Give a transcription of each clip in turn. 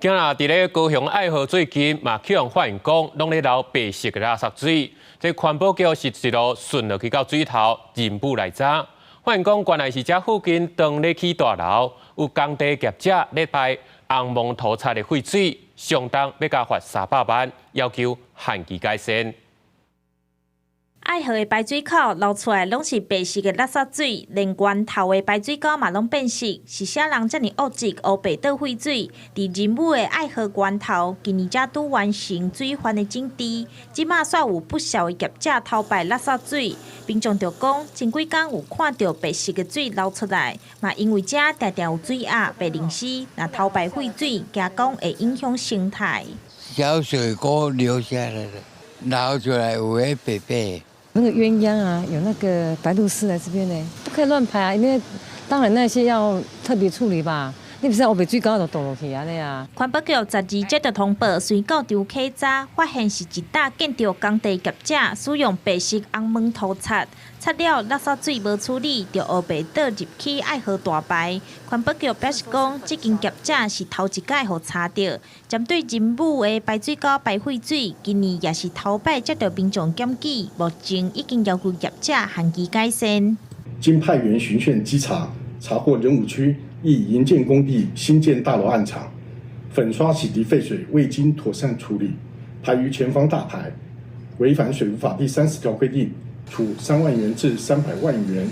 今日伫咧高雄爱河最近嘛，启用发现讲，拢咧流白色嘅垃圾水。这环保局是一路顺落去到水头，认不来查。发现讲，原来是这附近当咧起大楼，有工地业者咧排红蒙涂擦的废水，相当要加罚300万，要求限期改善。 爱河的排水口流出来拢是白色的垃圾水，连源头的排水沟嘛拢变色，是啥人遮尔恶质黑白倒废水？伫仁武的爱河源头，今年才拄完成水环的整治，即马煞有不少的业者偷排垃圾水，民众就讲前几工有看到白色的水流出来，嘛因为遮常常有水鸭被淋死，若偷排废水，惊讲会影响生态。小水沟流下来了，捞出来有黑白白。 那个鸳鸯啊，有那个白鹭鸶来这边呢，不可以乱排啊，因为当然那些要特别处理吧。你不是我被最高就倒落去啊，那啊。环保局12接到通报，随到场勘查，发现是一搭建筑工地业者使用白色红蒙涂擦，擦了垃圾水无处理，就黑白倒入去爱河大排。环保局表示讲，这间业者是头一摆互查到，针对仁武的排水沟排废水，今年也是头摆接到民众检举，目前已经要求业者限期改善。经派员巡线稽查，查获仁武区一营建工地新建大楼暗场，粉刷洗涤废水未经妥善处理，排于前方大排，违反水务法第30条规定，处3万元至300万元。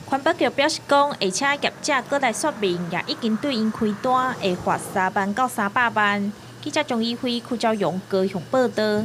环保局表示讲，而且业者搁来说明，也已经对因开单，会罚3万到300万。记者张义辉、邱兆勇高雄报道。